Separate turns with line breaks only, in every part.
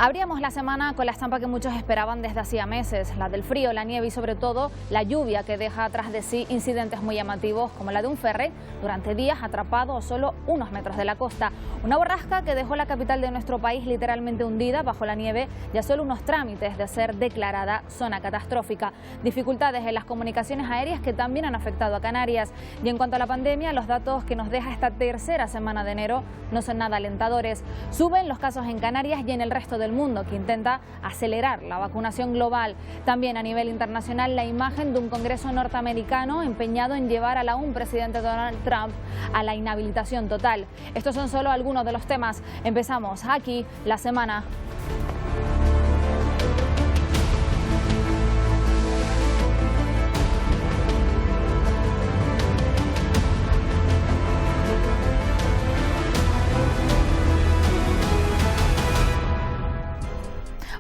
Abríamos la semana con la estampa que muchos esperaban desde hacía meses, la del frío, la nieve y sobre todo la lluvia que deja atrás de sí incidentes muy llamativos como la de un ferry durante días atrapado a solo unos metros de la costa. Una borrasca que dejó la capital de nuestro país literalmente hundida bajo la nieve y a solo unos trámites de ser declarada zona catastrófica. Dificultades en las comunicaciones aéreas que también han afectado a Canarias. Y en cuanto a la pandemia, los datos que nos deja esta tercera semana de enero no son nada alentadores. Suben los casos en Canarias y en el resto del mundo, que intenta acelerar la vacunación global. También a nivel internacional, la imagen de un Congreso norteamericano empeñado en llevar al aún presidente Donald Trump a la inhabilitación total. Estos son solo algunos de los temas. Empezamos aquí la semana.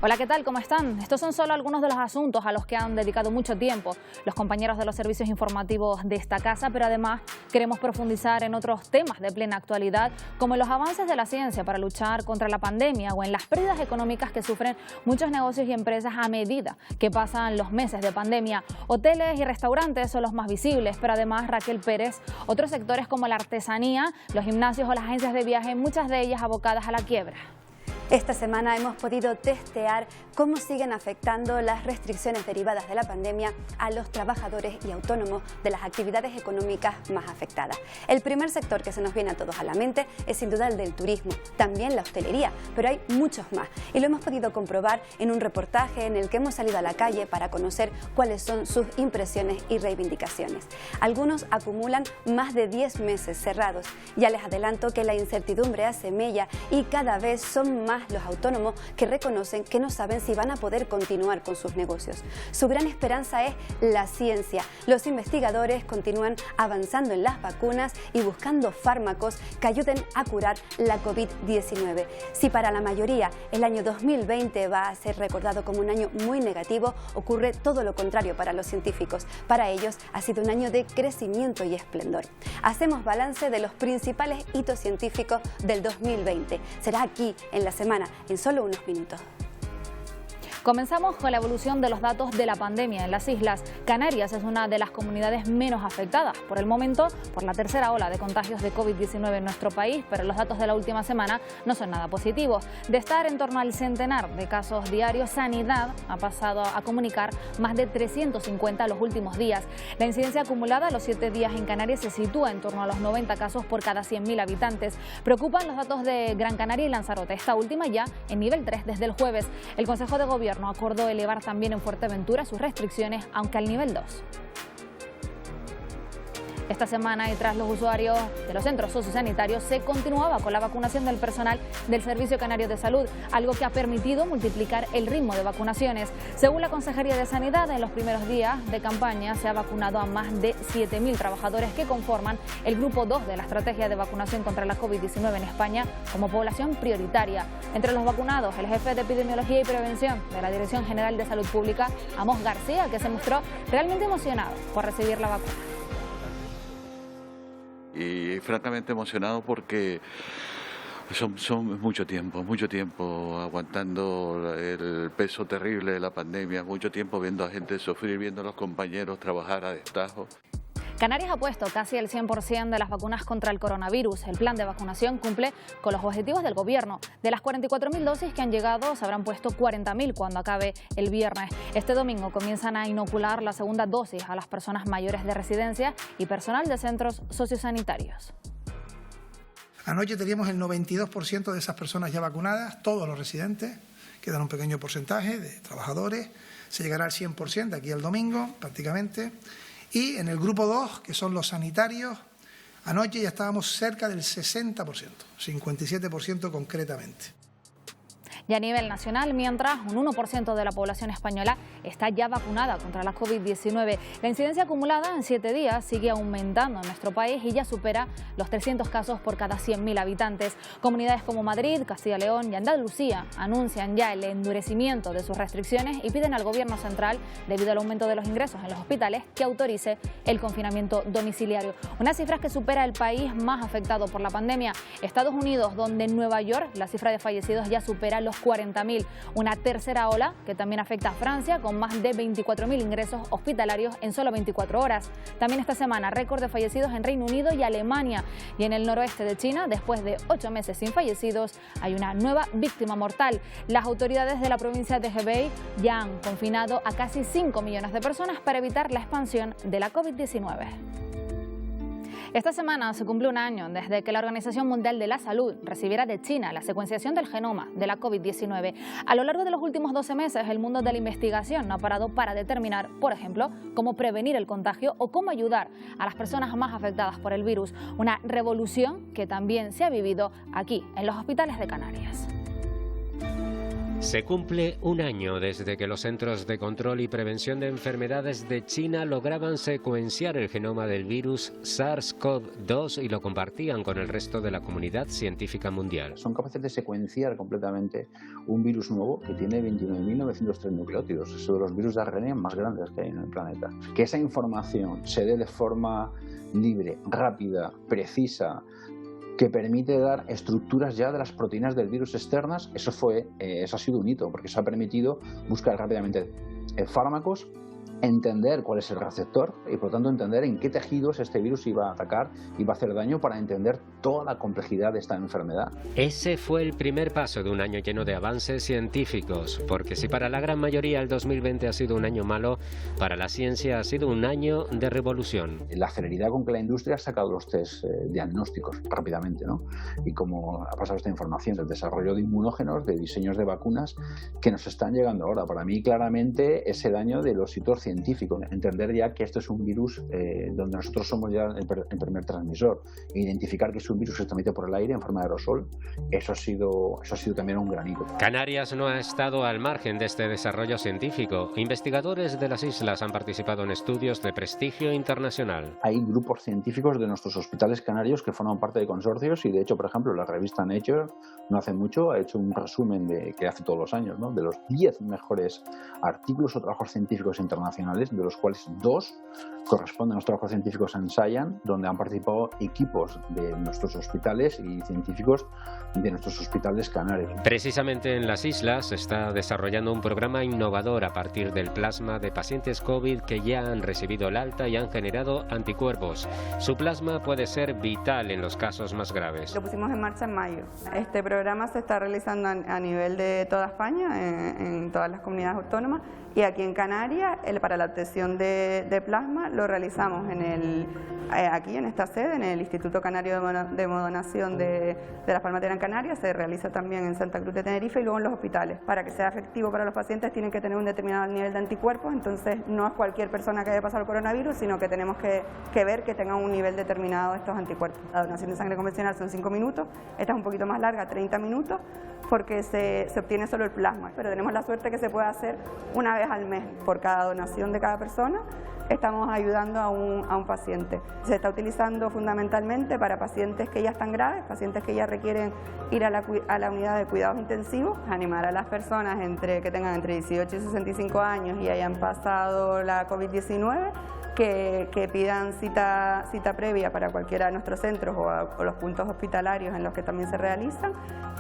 Hola, ¿qué tal? ¿Cómo están? Estos son solo algunos de los asuntos a los que han dedicado mucho tiempo los compañeros de los servicios informativos de esta casa, pero además queremos profundizar en otros temas de plena actualidad, como en los avances de la ciencia para luchar contra la pandemia o en las pérdidas económicas que sufren muchos negocios y empresas a medida que pasan los meses de pandemia. Hoteles y restaurantes son los más visibles, pero además, Raquel Pérez, otros sectores como la artesanía, los gimnasios o las agencias de viaje, muchas de ellas abocadas a la quiebra.
Esta semana hemos podido testear cómo siguen afectando las restricciones derivadas de la pandemia a los trabajadores y autónomos de las actividades económicas más afectadas. El primer sector que se nos viene a todos a la mente es sin duda el del turismo, también la hostelería, pero hay muchos más y lo hemos podido comprobar en un reportaje en el que hemos salido a la calle para conocer cuáles son sus impresiones y reivindicaciones. Algunos acumulan más de 10 meses cerrados. Ya les adelanto que la incertidumbre hace mella y cada vez son más los autónomos que reconocen que no saben si van a poder continuar con sus negocios. Su gran esperanza es la ciencia. Los investigadores continúan avanzando en las vacunas y buscando fármacos que ayuden a curar la COVID-19. Si para la mayoría el año 2020 va a ser recordado como un año muy negativo, ocurre todo lo contrario para los científicos. Para ellos ha sido un año de crecimiento y esplendor. Hacemos balance de los principales hitos científicos del 2020. Será aquí en la semana, en solo unos minutos.
Comenzamos con la evolución de los datos de la pandemia en las islas. Canarias es una de las comunidades menos afectadas por el momento por la tercera ola de contagios de COVID-19 en nuestro país, pero los datos de la última semana no son nada positivos. De estar en torno al centenar de casos diarios, Sanidad ha pasado a comunicar más de 350 los últimos días. La incidencia acumulada a los 7 días en Canarias se sitúa en torno a los 90 casos por cada 100.000 habitantes. Preocupan los datos de Gran Canaria y Lanzarote, esta última ya en nivel 3 desde el jueves. El Consejo de Gobierno acordó elevar también en Fuerteventura sus restricciones, aunque al nivel 2. Esta semana, y tras los usuarios de los centros sociosanitarios, se continuaba con la vacunación del personal del Servicio Canario de Salud, algo que ha permitido multiplicar el ritmo de vacunaciones. Según la Consejería de Sanidad, en los primeros días de campaña se ha vacunado a más de 7.000 trabajadores que conforman el grupo 2 de la estrategia de vacunación contra la COVID-19 en España como población prioritaria. Entre los vacunados, el jefe de Epidemiología y Prevención de la Dirección General de Salud Pública, Amos García, que se mostró realmente emocionado por recibir la vacuna.
Y francamente emocionado porque son mucho tiempo aguantando el peso terrible de la pandemia, mucho tiempo viendo a gente sufrir, viendo a los compañeros trabajar a destajo.
Canarias ha puesto casi el 100% de las vacunas contra el coronavirus. El plan de vacunación cumple con los objetivos del gobierno. De las 44.000 dosis que han llegado, se habrán puesto 40.000 cuando acabe el viernes. Este domingo comienzan a inocular la segunda dosis a las personas mayores de residencia y personal de centros sociosanitarios.
Anoche teníamos el 92% de esas personas ya vacunadas, todos los residentes. Quedan un pequeño porcentaje de trabajadores. Se llegará al 100% de aquí al domingo, prácticamente. Y en el grupo 2, que son los sanitarios, anoche ya estábamos cerca del 60%, 57% concretamente.
Y a nivel nacional, mientras un 1% de la población española está ya vacunada contra la COVID-19. La incidencia acumulada en 7 días sigue aumentando en nuestro país y ya supera los 300 casos por cada 100.000 habitantes. Comunidades como Madrid, Castilla y León y Andalucía anuncian ya el endurecimiento de sus restricciones y piden al Gobierno central, debido al aumento de los ingresos en los hospitales, que autorice el confinamiento domiciliario. Unas cifras que supera el país más afectado por la pandemia. Estados Unidos, donde en Nueva York la cifra de fallecidos ya supera los los 40.000. Una tercera ola que también afecta a Francia, con más de 24.000 ingresos hospitalarios en solo 24 horas. También esta semana, récord de fallecidos en Reino Unido y Alemania. Y en el noroeste de China, después de 8 meses sin fallecidos, hay una nueva víctima mortal. Las autoridades de la provincia de Hebei ya han confinado a casi 5 millones de personas para evitar la expansión de la COVID-19. Esta semana se cumple un año desde que la Organización Mundial de la Salud recibiera de China la secuenciación del genoma de la COVID-19. A lo largo de los últimos 12 meses, el mundo de la investigación no ha parado para determinar, por ejemplo, cómo prevenir el contagio o cómo ayudar a las personas más afectadas por el virus. Una revolución que también se ha vivido aquí, en los hospitales de Canarias.
Se cumple un año desde que los Centros de Control y Prevención de Enfermedades de China lograban secuenciar el genoma del virus SARS-CoV-2 y lo compartían con el resto de la comunidad científica mundial.
Son capaces de secuenciar completamente un virus nuevo que tiene 29.903 nucleótidos. Es uno de los virus de ARN más grandes que hay en el planeta. Que esa información se dé de forma libre, rápida, precisa, que permite dar estructuras ya de las proteínas del virus externas, eso ha sido un hito, porque eso ha permitido buscar rápidamente fármacos, entender cuál es el receptor y por lo tanto entender en qué tejidos este virus iba a atacar y va a hacer daño para entender toda la complejidad de esta enfermedad.
Ese fue el primer paso de un año lleno de avances científicos, porque si para la gran mayoría el 2020 ha sido un año malo, para la ciencia ha sido un año de revolución.
La celeridad con que la industria ha sacado los test diagnósticos rápidamente, ¿no? Y cómo ha pasado esta información del desarrollo de inmunógenos, de diseños de vacunas que nos están llegando ahora. Para mí claramente es el año de los hitos científicos, entender ya que esto es un virus donde nosotros somos ya el primer transmisor, e identificar que es un virus que se transmite por el aire en forma de aerosol, eso ha sido también un gran hito.
Canarias no ha estado al margen de este desarrollo científico. Investigadores de las islas han participado en estudios de prestigio internacional.
Hay grupos científicos de nuestros hospitales canarios que forman parte de consorcios y de hecho, por ejemplo, la revista Nature no hace mucho ha hecho un resumen que hace todos los años, ¿no? De los 10 mejores artículos o trabajos científicos internacionales, de los cuales 2 corresponden a los trabajos científicos en Science, donde han participado equipos de nuestros hospitales y científicos de nuestros hospitales canarios.
Precisamente en las islas se está desarrollando un programa innovador a partir del plasma de pacientes COVID que ya han recibido el alta y han generado anticuerpos. Su plasma puede ser vital en los casos más graves.
Lo pusimos en marcha en mayo. Este programa se está realizando a nivel de toda España, en todas las comunidades autónomas, y aquí en Canarias, para la obtención de plasma, lo realizamos aquí en esta sede, en el Instituto Canario de Donación de Las Palmas de Gran Canaria, se realiza también en Santa Cruz de Tenerife y luego en los hospitales. Para que sea efectivo para los pacientes tienen que tener un determinado nivel de anticuerpos, entonces no es cualquier persona que haya pasado el coronavirus, sino que tenemos que ver que tengan un nivel determinado de estos anticuerpos. La donación de sangre convencional son 5 minutos, esta es un poquito más larga, 30 minutos, porque se obtiene solo el plasma, pero tenemos la suerte que se puede hacer una vez al mes por cada donación de cada persona. Estamos ayudando a un paciente. Se está utilizando fundamentalmente para pacientes que ya están graves, pacientes que ya requieren ir a la unidad de cuidados intensivos, animar a las personas que tengan entre 18 y 65 años y hayan pasado la COVID-19, que pidan cita previa para cualquiera de nuestros centros o los puntos hospitalarios en los que también se realizan,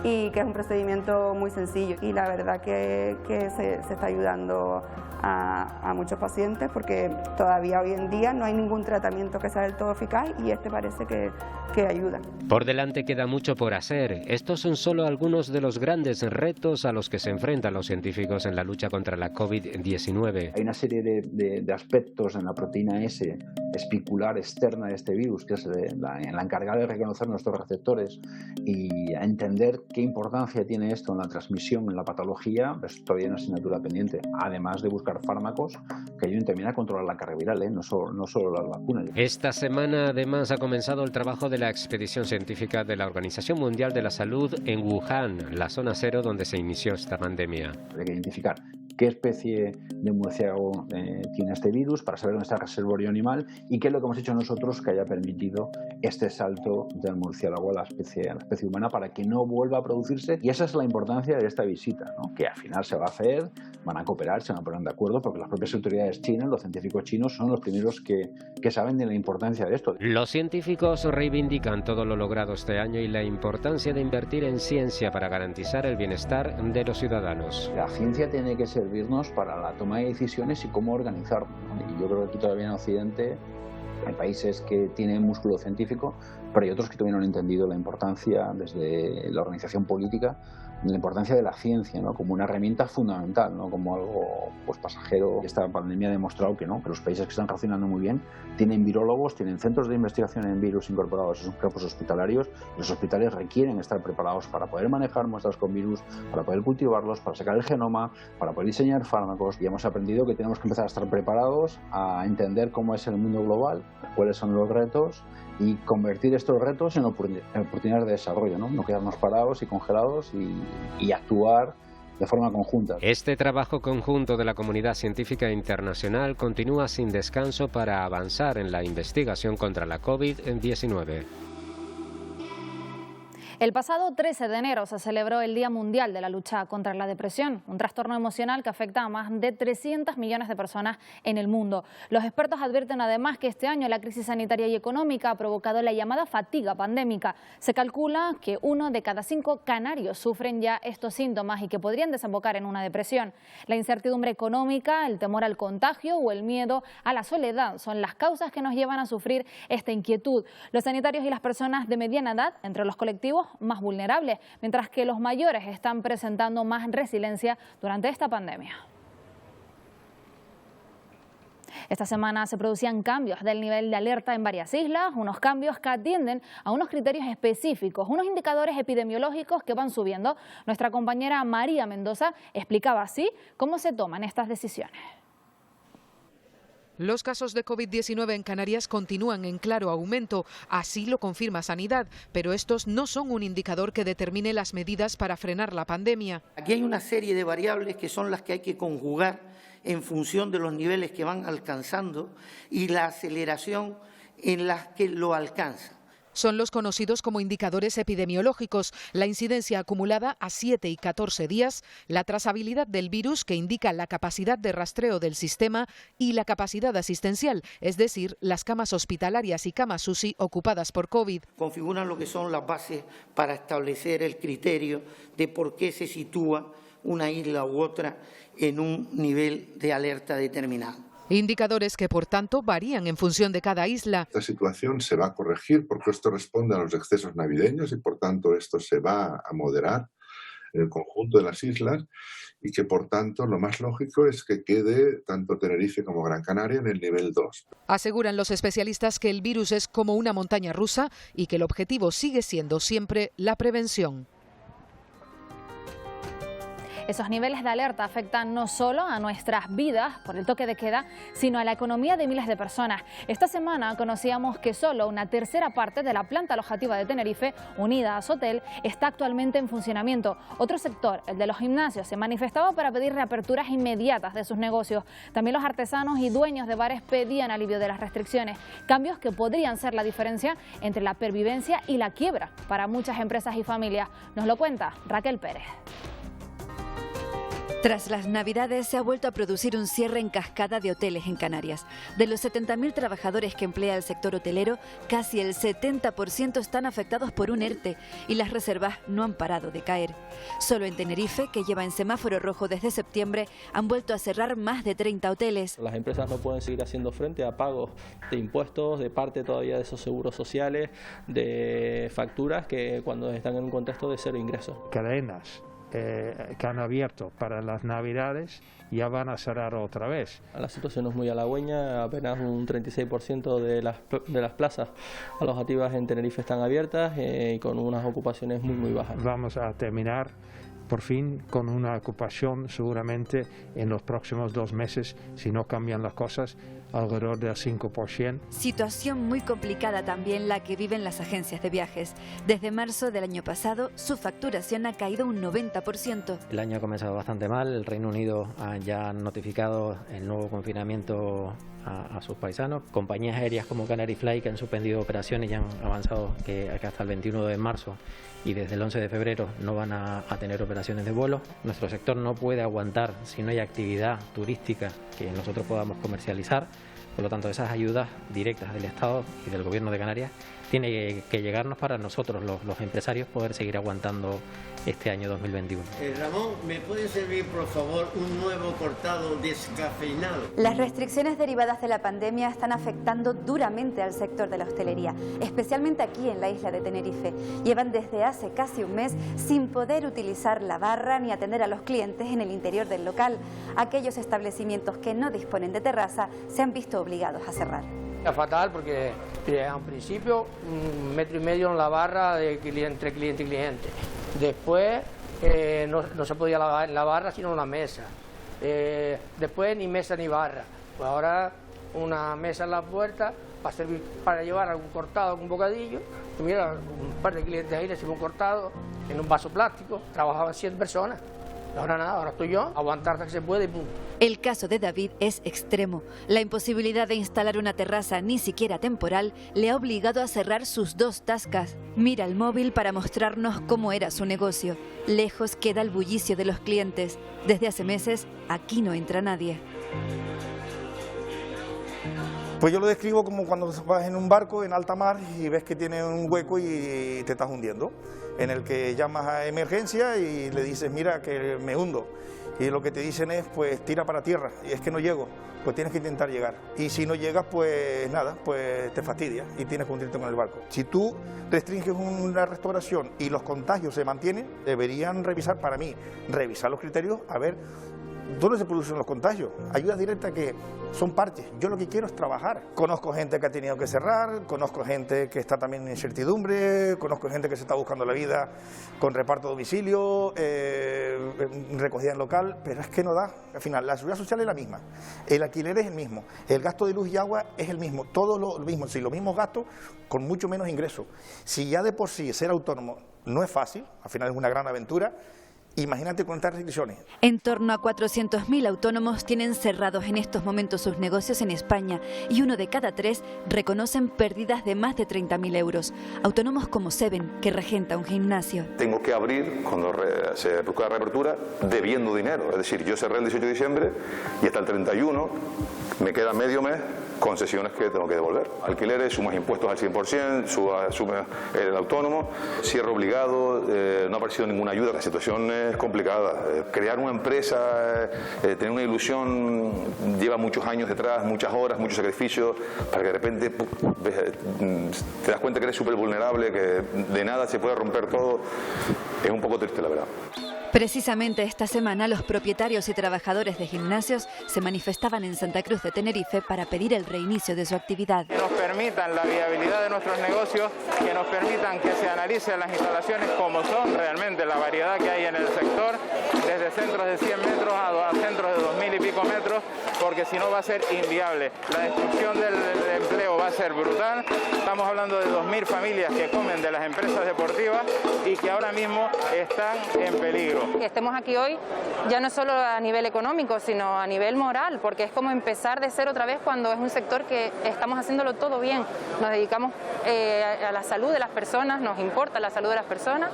y que es un procedimiento muy sencillo. Y la verdad que se está ayudando a muchos pacientes, porque todavía hoy en día no hay ningún tratamiento que sea del todo eficaz y este parece que ayuda.
Por delante queda mucho por hacer. Estos son solo algunos de los grandes retos a los que se enfrentan los científicos en la lucha contra la COVID-19.
Hay una serie de aspectos en la proteína S espicular externa de este virus, que es la encargada de reconocer nuestros receptores y a entender qué importancia tiene esto en la transmisión, en la patología, es todavía una asignatura pendiente, además de buscar fármacos que ayuden también a controlar la carga viral, no solo las vacunas.
Esta semana además ha comenzado el trabajo de la expedición científica de la Organización Mundial de la Salud en Wuhan, la zona cero donde se inició esta pandemia.
Hay que identificar qué especie de murciélago tiene este virus, para saber dónde está el reservorio animal y qué es lo que hemos hecho nosotros que haya permitido este salto del murciélago a la especie humana para que no vuelva a producirse. Y esa es la importancia de esta visita, ¿no? Que al final se va a hacer, van a cooperar, se van a poner de acuerdo, porque las propias autoridades chinas, los científicos chinos, son los primeros que saben de la importancia de esto.
Los científicos reivindican todo lo logrado este año y la importancia de invertir en ciencia para garantizar el bienestar de los ciudadanos.
La ciencia tiene que servirnos para la toma de decisiones y cómo organizarnos, ¿no? Y yo creo que aquí todavía en Occidente hay países que tienen músculo científico, pero hay otros que todavía no han entendido la importancia desde la organización política, la importancia de la ciencia, ¿no? Como una herramienta fundamental, no como algo pues pasajero. Esta pandemia ha demostrado que no, que los países que están reaccionando muy bien tienen virólogos, tienen centros de investigación en virus incorporados a sus campos hospitalarios. Los hospitales requieren estar preparados para poder manejar muestras con virus, para poder cultivarlos, para sacar el genoma, para poder diseñar fármacos. Y hemos aprendido que tenemos que empezar a estar preparados, a entender cómo es el mundo global, cuáles son los retos y convertir estos retos en oportunidades de desarrollo, no quedarnos parados y congelados y actuar de forma conjunta.
Este trabajo conjunto de la comunidad científica internacional continúa sin descanso para avanzar en la investigación contra la COVID-19.
El pasado 13 de enero se celebró el Día Mundial de la Lucha contra la Depresión, un trastorno emocional que afecta a más de 300 millones de personas en el mundo. Los expertos advierten además que este año la crisis sanitaria y económica ha provocado la llamada fatiga pandémica. Se calcula que 1 de cada 5 canarios sufren ya estos síntomas y que podrían desembocar en una depresión. La incertidumbre económica, el temor al contagio o el miedo a la soledad son las causas que nos llevan a sufrir esta inquietud. Los sanitarios y las personas de mediana edad, entre los colectivos más vulnerables, mientras que los mayores están presentando más resiliencia durante esta pandemia. Esta semana se producían cambios del nivel de alerta en varias islas, unos cambios que atienden a unos criterios específicos, unos indicadores epidemiológicos que van subiendo. Nuestra compañera María Mendoza explicaba así cómo se toman estas decisiones.
Los casos de COVID-19 en Canarias continúan en claro aumento, así lo confirma Sanidad, pero estos no son un indicador que determine las medidas para frenar la pandemia.
Aquí hay una serie de variables que son las que hay que conjugar en función de los niveles que van alcanzando y la aceleración en las que lo alcanzan.
Son los conocidos como indicadores epidemiológicos, la incidencia acumulada a 7 y 14 días, la trazabilidad del virus que indica la capacidad de rastreo del sistema y la capacidad asistencial, es decir, las camas hospitalarias y camas UCI ocupadas por COVID.
Configuran lo que son las bases para establecer el criterio de por qué se sitúa una isla u otra en un nivel de alerta determinado.
Indicadores que, por tanto, varían en función de cada isla.
Esta situación se va a corregir porque esto responde a los excesos navideños y, por tanto, esto se va a moderar en el conjunto de las islas y que, por tanto, lo más lógico es que quede tanto Tenerife como Gran Canaria en el nivel 2.
Aseguran los especialistas que el virus es como una montaña rusa y que el objetivo sigue siendo siempre la prevención.
Esos niveles de alerta afectan no solo a nuestras vidas por el toque de queda, sino a la economía de miles de personas. Esta semana conocíamos que solo una tercera parte de la planta alojativa de Tenerife, unida a Sotel, está actualmente en funcionamiento. Otro sector, el de los gimnasios, se manifestaba para pedir reaperturas inmediatas de sus negocios. También los artesanos y dueños de bares pedían alivio de las restricciones, cambios que podrían ser la diferencia entre la pervivencia y la quiebra para muchas empresas y familias. Nos lo cuenta Raquel Pérez.
Tras las Navidades se ha vuelto a producir un cierre en cascada de hoteles en Canarias. De los 70.000 trabajadores que emplea el sector hotelero, casi el 70% están afectados por un ERTE y las reservas no han parado de caer. Solo en Tenerife, que lleva en semáforo rojo desde septiembre, han vuelto a cerrar más de 30 hoteles.
Las empresas no pueden seguir haciendo frente a pagos de impuestos, de parte todavía de esos seguros sociales, de facturas que cuando están en un contexto de cero ingresos.
Cadenas que han abierto para las Navidades ya van a cerrar otra vez.
La situación es muy halagüeña, apenas un 36% de las plazas alojativas en Tenerife están abiertas y con unas ocupaciones muy bajas.
Vamos a terminar por fin con una ocupación seguramente en los próximos 2 meses, si no cambian las cosas, alrededor del 5%.
Situación muy complicada también la que viven las agencias de viajes. Desde marzo del año pasado, su facturación ha caído un 90%.
El año ha comenzado bastante mal. El Reino Unido ya ha notificado el nuevo confinamiento a sus paisanos. Compañías aéreas como Canary Fly, que han suspendido operaciones y han avanzado que hasta el 21 de marzo y desde el 11 de febrero no van a tener operaciones de vuelo. Nuestro sector no puede aguantar si no hay actividad turística que nosotros podamos comercializar. Por lo tanto, esas ayudas directas del Estado y del Gobierno de Canarias tiene que llegarnos para nosotros, los empresarios, poder seguir aguantando este año 2021.
Ramón, ¿me puede servir, por favor, un nuevo cortado descafeinado?
Las restricciones derivadas de la pandemia están afectando duramente al sector de la hostelería, especialmente aquí en la isla de Tenerife. Llevan desde hace casi un mes sin poder utilizar la barra ni atender a los clientes en el interior del local. Aquellos establecimientos que no disponen de terraza se han visto obligados a cerrar.
Es fatal porque a un principio 1,5 metros en la barra entre cliente y cliente. Después no se podía lavar en la barra sino en una mesa. Después ni mesa ni barra. Pues ahora una mesa en la puerta para servir, para llevar algún cortado, algún bocadillo. Y mira, un par de clientes ahí recibieron un cortado en un vaso plástico. Trabajaban 100 personas. Ahora nada, ahora estoy yo, aguantar hasta que se puede y punto.
El caso de David es extremo. La imposibilidad de instalar una terraza, ni siquiera temporal, le ha obligado a cerrar sus 2 tascas. Mira el móvil para mostrarnos cómo era su negocio. Lejos queda el bullicio de los clientes. Desde hace meses, aquí no entra nadie.
Pues yo lo describo como cuando vas en un barco en alta mar y ves que tiene un hueco y te estás hundiendo, en el que llamas a emergencia y le dices, mira que me hundo, y lo que te dicen es, pues tira para tierra, y es que no llego, pues tienes que intentar llegar, y si no llegas, pues nada, pues te fastidia y tienes que hundirte con el barco. Si tú restringes una restauración y los contagios se mantienen, deberían revisar, para mí, revisar los criterios, a ver ¿dónde se producen los contagios? Ayudas directas que son parches. Yo lo que quiero es trabajar. Conozco gente que ha tenido que cerrar, conozco gente que está también en incertidumbre, conozco gente que se está buscando la vida con reparto a domicilio, recogida en local, pero es que no da. Al final, la seguridad social es la misma, el alquiler es el mismo, el gasto de luz y agua es el mismo, todo lo mismo, si los mismos gastos con mucho menos ingresos. Si ya de por sí ser autónomo no es fácil, al final es una gran aventura, imagínate con estas restricciones.
En torno a 400.000 autónomos tienen cerrados en estos momentos sus negocios en España y 1 de cada 3 reconocen pérdidas de más de 30.000 euros. Autónomos como Seven, que regenta un gimnasio.
Tengo que abrir, cuando se produzca la reapertura, debiendo dinero. Es decir, yo cerré el 18 de diciembre y hasta el 31 me queda medio mes concesiones que tengo que devolver. Alquileres, sumas impuestos al 100%, asume el autónomo, cierre obligado, no ha aparecido ninguna ayuda. La situación es complicada. Crear una empresa, tener una ilusión, lleva muchos años detrás, muchas horas, muchos sacrificios, para que de repente te das cuenta que eres súper vulnerable, que de nada se puede romper todo. Es un poco triste, la verdad.
Precisamente esta semana los propietarios y trabajadores de gimnasios se manifestaban en Santa Cruz de Tenerife para pedir el reinicio de su actividad.
Que nos permitan la viabilidad de nuestros negocios, que nos permitan que se analicen las instalaciones como son realmente, la variedad que hay en el sector, desde centros de 100 metros a centros de 2.000 y pico metros, porque si no va a ser inviable. La destrucción del empleo va a ser brutal. Estamos hablando de 2.000 familias que comen de las empresas deportivas y que ahora mismo están en peligro.
Que estemos aquí hoy ya no es solo a nivel económico, sino a nivel moral, porque es como empezar de cero otra vez cuando es un sector que estamos haciéndolo todo bien. Nos dedicamos a la salud de las personas, nos importa la salud de las personas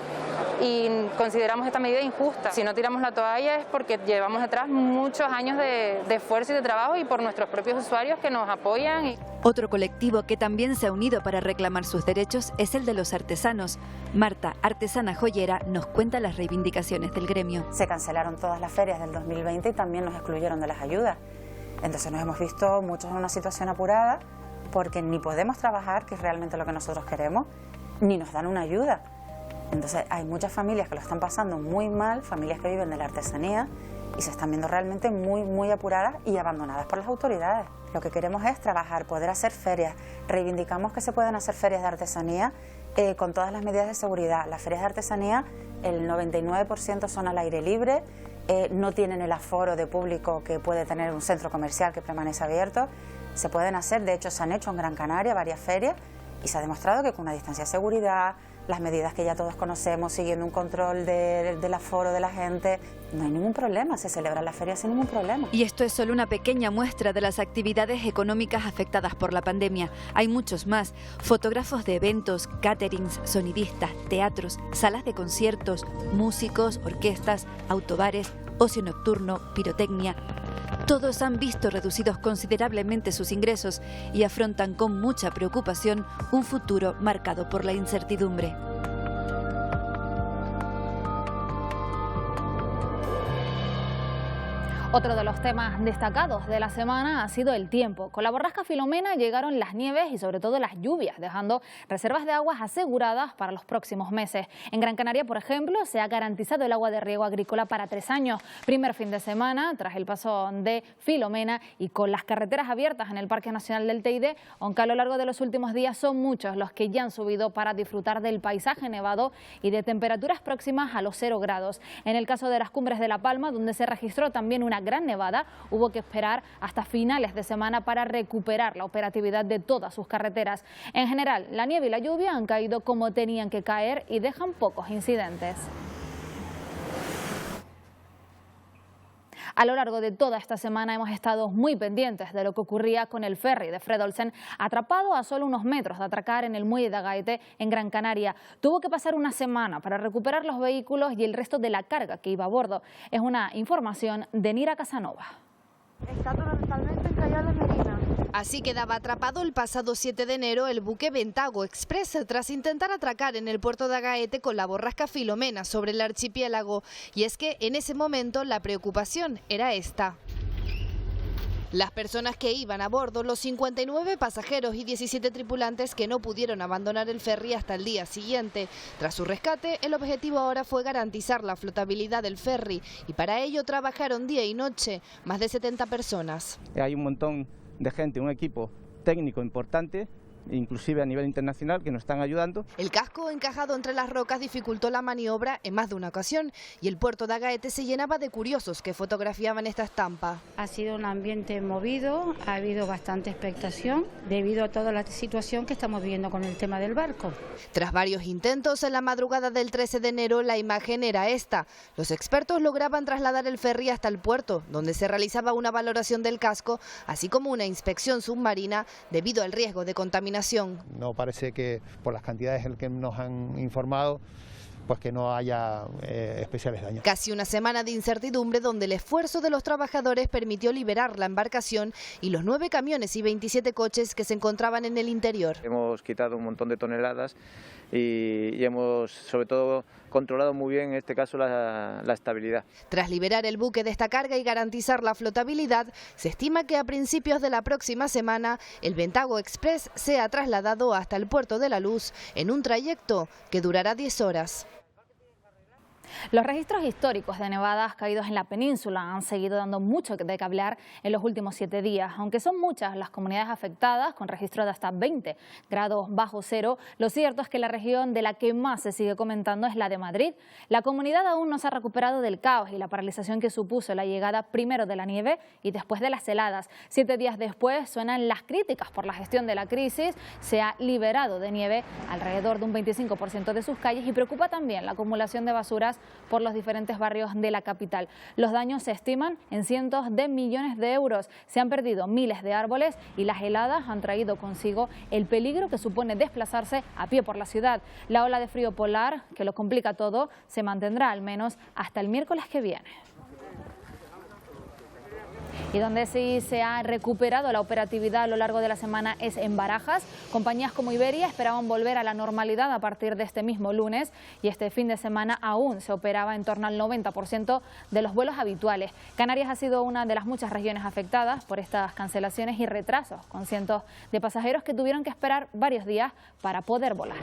y consideramos esta medida injusta. Si no tiramos la toalla es porque llevamos detrás muchos años de esfuerzo y de trabajo y por nuestros propios usuarios que nos apoyan.
Otro colectivo que también se ha unido para reclamar sus derechos es el de los artesanos. Marta, artesana joyera, nos cuenta las reivindicaciones del gremio.
Se cancelaron todas las ferias del 2020 y también nos excluyeron de las ayudas. Entonces nos hemos visto muchos en una situación apurada porque ni podemos trabajar, que es realmente lo que nosotros queremos, ni nos dan una ayuda. Entonces hay muchas familias que lo están pasando muy mal, familias que viven de la artesanía y se están viendo realmente muy apuradas y abandonadas por las autoridades. Lo que queremos es trabajar, poder hacer ferias. Reivindicamos que se pueden hacer ferias de artesanía con todas las medidas de seguridad. Las ferias de artesanía el 99% son al aire libre, no tienen el aforo de público que puede tener un centro comercial que permanece abierto. Se pueden hacer, de hecho se han hecho en Gran Canaria varias ferias y se ha demostrado que con una distancia de seguridad, las medidas que ya todos conocemos, siguiendo un control del aforo de la gente, no hay ningún problema, se celebran las ferias sin ningún problema.
Y esto es solo una pequeña muestra de las actividades económicas afectadas por la pandemia. Hay muchos más: fotógrafos de eventos, caterings, sonidistas, teatros, salas de conciertos, músicos, orquestas, autobares, ocio nocturno, pirotecnia. Todos han visto reducidos considerablemente sus ingresos y afrontan con mucha preocupación un futuro marcado por la incertidumbre.
Otro de los temas destacados de la semana ha sido el tiempo. Con la borrasca Filomena llegaron las nieves y sobre todo las lluvias, dejando reservas de aguas aseguradas para los próximos meses. En Gran Canaria, por ejemplo, se ha garantizado el agua de riego agrícola para 3 años. Primer fin de semana tras el paso de Filomena y con las carreteras abiertas en el Parque Nacional del Teide, aunque a lo largo de los últimos días son muchos los que ya han subido para disfrutar del paisaje nevado y de temperaturas próximas a los 0 grados. En el caso de las cumbres de La Palma, donde se registró también una gran nevada, hubo que esperar hasta finales de semana para recuperar la operatividad de todas sus carreteras. En general, la nieve y la lluvia han caído como tenían que caer y dejan pocos incidentes. A lo largo de toda esta semana hemos estado muy pendientes de lo que ocurría con el ferry de Fred Olsen, atrapado a solo unos metros de atracar en el muelle de Agaete, en Gran Canaria. Tuvo que pasar una semana para recuperar los vehículos y el resto de la carga que iba a bordo. Es una información de Nira Casanova.
Está totalmente encallada la marina.
Así quedaba atrapado el pasado 7 de enero el buque Ventago Express tras intentar atracar en el puerto de Agaete con la borrasca Filomena sobre el archipiélago. Y es que en ese momento la preocupación era esta. Las personas que iban a bordo, los 59 pasajeros y 17 tripulantes que no pudieron abandonar el ferry hasta el día siguiente. Tras su rescate, el objetivo ahora fue garantizar la flotabilidad del ferry y para ello trabajaron día y noche más de 70 personas.
Hay un montón de gente, un equipo técnico importante, inclusive a nivel internacional, que nos están ayudando.
El casco encajado entre las rocas dificultó la maniobra en más de una ocasión y el puerto de Agaete se llenaba de curiosos que fotografiaban esta estampa.
Ha sido un ambiente movido, ha habido bastante expectación debido a toda la situación que estamos viviendo con el tema del barco.
Tras varios intentos, en la madrugada del 13 de enero la imagen era esta. Los expertos lograban trasladar el ferry hasta el puerto, donde se realizaba una valoración del casco, así como una inspección submarina debido al riesgo de contaminación.
No parece que, por las cantidades en que nos han informado, pues que no haya especiales daños.
Casi una semana de incertidumbre donde el esfuerzo de los trabajadores permitió liberar la embarcación y los 9 camiones y 27 coches que se encontraban en el interior.
Hemos quitado un montón de toneladas y hemos sobre todo controlado muy bien en este caso la estabilidad.
Tras liberar el buque de esta carga y garantizar la flotabilidad, se estima que a principios de la próxima semana el Ventago Express sea trasladado hasta el puerto de La Luz en un trayecto que durará 10 horas.
Los registros históricos de nevadas caídos en la península han seguido dando mucho de qué hablar en los últimos 7 días. Aunque son muchas las comunidades afectadas, con registro de hasta 20 grados bajo cero, lo cierto es que la región de la que más se sigue comentando es la de Madrid. La comunidad aún no se ha recuperado del caos y la paralización que supuso la llegada primero de la nieve y después de las heladas. 7 días después suenan las críticas por la gestión de la crisis. Se ha liberado de nieve alrededor de un 25% de sus calles y preocupa también la acumulación de basuras por los diferentes barrios de la capital. Los daños se estiman en cientos de millones de euros. Se han perdido miles de árboles y las heladas han traído consigo el peligro que supone desplazarse a pie por la ciudad. La ola de frío polar, que lo complica todo, se mantendrá al menos hasta el miércoles que viene. Y donde sí se ha recuperado la operatividad a lo largo de la semana es en Barajas. Compañías como Iberia esperaban volver a la normalidad a partir de este mismo lunes y este fin de semana aún se operaba en torno al 90% de los vuelos habituales. Canarias ha sido una de las muchas regiones afectadas por estas cancelaciones y retrasos, con cientos de pasajeros que tuvieron que esperar varios días para poder volar.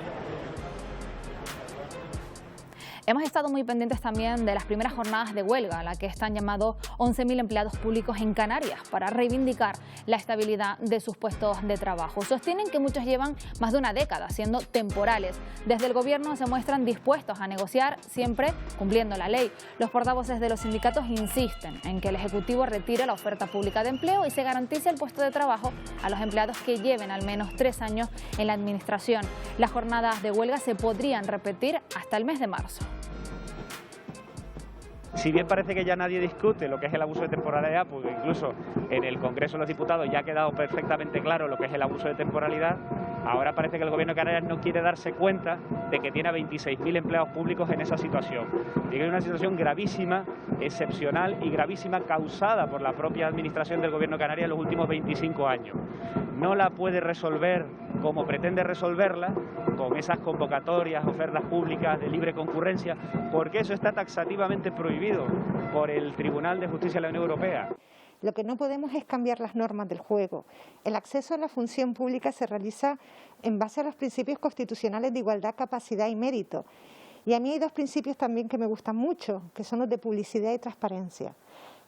Hemos estado muy pendientes también de las primeras jornadas de huelga a la que están llamados 11.000 empleados públicos en Canarias para reivindicar la estabilidad de sus puestos de trabajo. Sostienen que muchos llevan más de una década siendo temporales. Desde el Gobierno se muestran dispuestos a negociar, siempre cumpliendo la ley. Los portavoces de los sindicatos insisten en que el Ejecutivo retire la oferta pública de empleo y se garantice el puesto de trabajo a los empleados que lleven al menos 3 años en la Administración. Las jornadas de huelga se podrían repetir hasta el mes de marzo.
Si bien parece que ya nadie discute lo que es el abuso de temporalidad, porque incluso en el Congreso de los Diputados ya ha quedado perfectamente claro lo que es el abuso de temporalidad, ahora parece que el Gobierno de Canarias no quiere darse cuenta de que tiene a 26.000 empleados públicos en esa situación. Y que es una situación gravísima, excepcional y gravísima, causada por la propia Administración del Gobierno de Canarias en los últimos 25 años. No la puede resolver como pretende resolverla, con esas convocatorias, ofertas públicas de libre concurrencia, porque eso está taxativamente prohibido por el Tribunal de Justicia de la Unión Europea.
Lo que no podemos es cambiar las normas del juego. El acceso a la función pública se realiza en base a los principios constitucionales de igualdad, capacidad y mérito. Y a mí hay 2 principios también que me gustan mucho, que son los de publicidad y transparencia.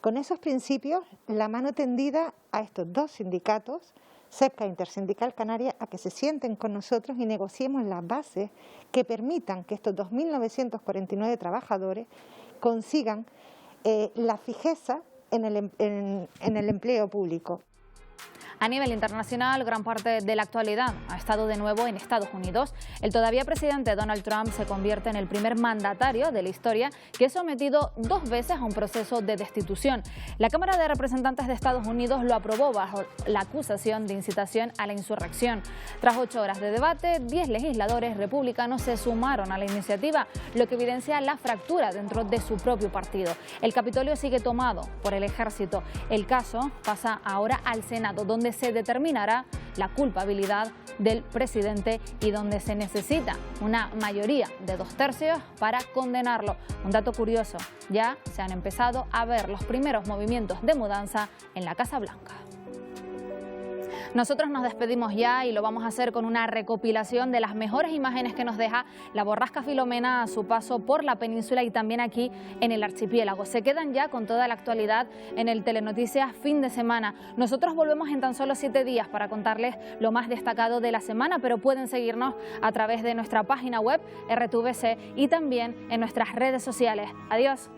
Con esos principios, la mano tendida a estos 2 sindicatos, SEPCA e Intersindical Canaria, a que se sienten con nosotros y negociemos las bases que permitan que estos 2.949 trabajadores consigan la fijeza en el empleo público.
A nivel internacional, gran parte de la actualidad ha estado de nuevo en Estados Unidos. El todavía presidente Donald Trump se convierte en el primer mandatario de la historia que es sometido 2 veces a un proceso de destitución. La Cámara de Representantes de Estados Unidos lo aprobó bajo la acusación de incitación a la insurrección. Tras 8 horas de debate, 10 legisladores republicanos se sumaron a la iniciativa, lo que evidencia la fractura dentro de su propio partido. El Capitolio sigue tomado por el ejército. El caso pasa ahora al Senado, donde se determinará la culpabilidad del presidente y donde se necesita una mayoría de 2/3 para condenarlo. Un dato curioso, ya se han empezado a ver los primeros movimientos de mudanza en la Casa Blanca. Nosotros nos despedimos ya y lo vamos a hacer con una recopilación de las mejores imágenes que nos deja la borrasca Filomena a su paso por la península y también aquí en el archipiélago. Se quedan ya con toda la actualidad en el Telenoticias Fin de Semana. Nosotros volvemos en tan solo 7 días para contarles lo más destacado de la semana, pero pueden seguirnos a través de nuestra página web RTVC y también en nuestras redes sociales. Adiós.